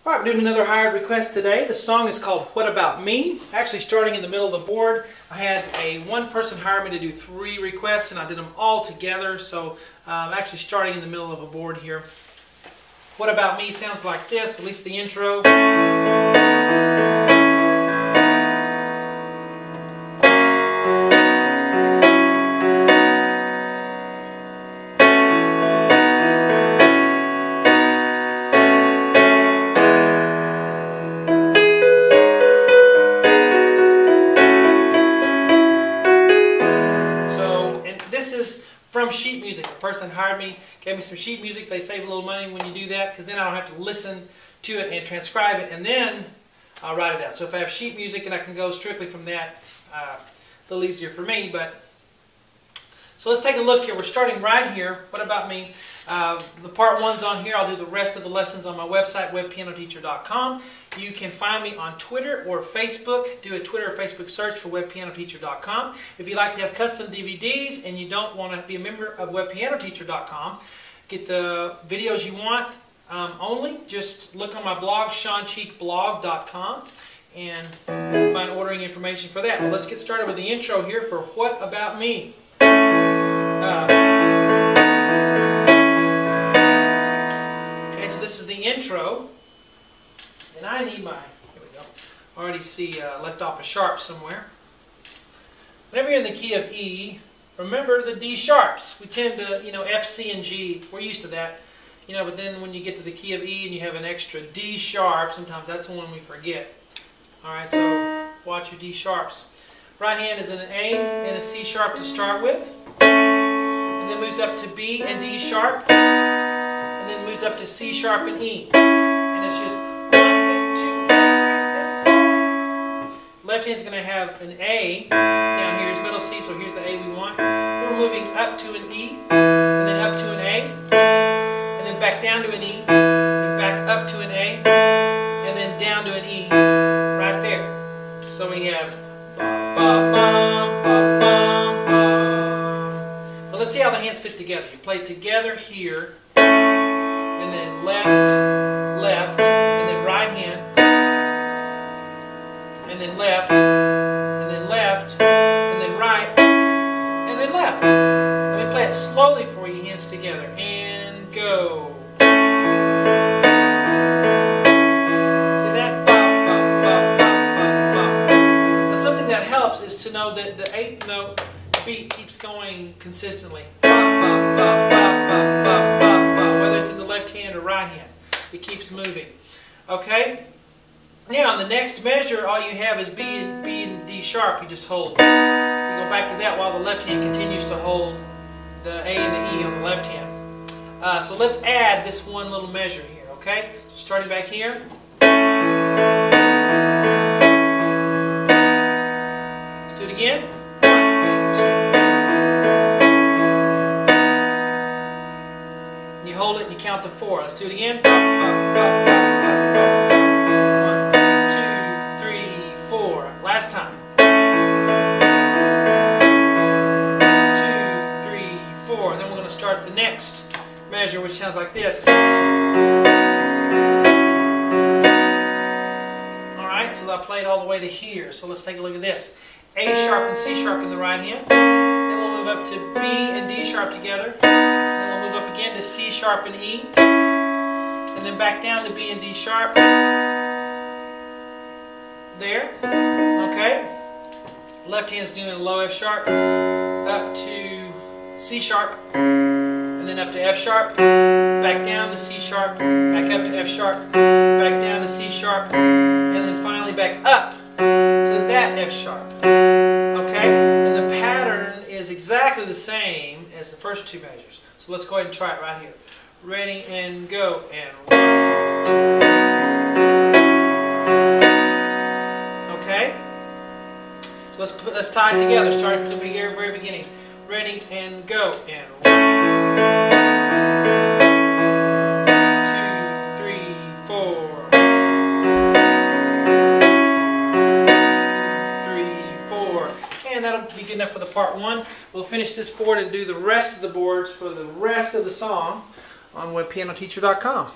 Alright, we're doing another hired request today. The song is called What About Me? Actually starting in the middle of the board. I had one person hire me to do 3 requests and I did them all together. So I'm actually starting in the middle of a board here. What About Me sounds like this, at least the intro. From sheet music. The person hired me, gave me some sheet music. They save a little money when you do that because then I don't have to listen to it and transcribe it and then I'll write it out. So if I have sheet music and I can go strictly from that, a little easier for me. So let's take a look here. We're starting right here. What About Me? The part 1's on here. I'll do the rest of the lessons on my website, webpianoteacher.com. You can find me on Twitter or Facebook. Do a Twitter or Facebook search for webpianoteacher.com. If you'd like to have custom DVDs and you don't want to be a member of webpianoteacher.com, get the videos you want only, just look on my blog, ShawnCheekblog.com, and you'll find ordering information for that. But let's get started with the intro here for What About Me? Okay, so this is the intro, and I need my, here we go, I already see left off a sharp somewhere. Whenever you're in the key of E, remember the D sharps. We tend to, F, C, and G, we're used to that, but then when you get to the key of E and you have an extra D sharp, sometimes that's the one we forget. Alright, so watch your D sharps. Right hand is an A and a C sharp to start with. And then moves up to B and D sharp, and then moves up to C sharp and E. And it's just 1 and 2 and 3 and 4. Left hand's going to have an A down here is middle C, so here's the A we want. We're moving up to an E, and then up to an A, and then back down to an E, then back up to an A, and then down to an E, right there. So we have ba ba ba ba ba. Let's see how the hands fit together. You play together here, and then left, left, and then right hand, and then left, and then left, and then right, and then left. Let me play it slowly for you, hands together, and go. See that? Ba, ba, ba, ba, ba, ba. Now something that helps is to know that the 8th note beat keeps going consistently. Ba, ba, ba, ba, ba, ba, ba, ba. Whether it's in the left hand or right hand, it keeps moving. Okay? Now, in the next measure, all you have is B and D sharp. You just hold. You go back to that while the left hand continues to hold the A and the E on the left hand. So let's add this one little measure here. Okay? So starting back here. Let's do it again. You hold it and you count to 4. Let's do it again. 1, 2, 3, 4. Last time. 2, 3, 4. And then we're going to start the next measure, which sounds like this. Alright, so I played all the way to here. So let's take a look at this. A sharp and C sharp in the right hand. Then we'll move up to B and D sharp together. Then we'll move up again to C sharp and E. And then back down to B and D sharp. There. Okay. Left hand's doing a low F sharp. Up to C sharp. And then up to F sharp. Back down to C sharp. Back up to F sharp. Back down to C sharp. And then finally back up to that F sharp. Okay? And the pattern is exactly the same as the first 2 measures. So let's go ahead and try it right here. Ready and go. And 1, 2. Okay? So let's tie it together, starting from the very beginning. Ready and go. And 1, 2, 3, 4. 3, 4. And that'll be good enough for the part 1. We'll finish this board and do the rest of the boards for the rest of the song on webpianoteacher.com.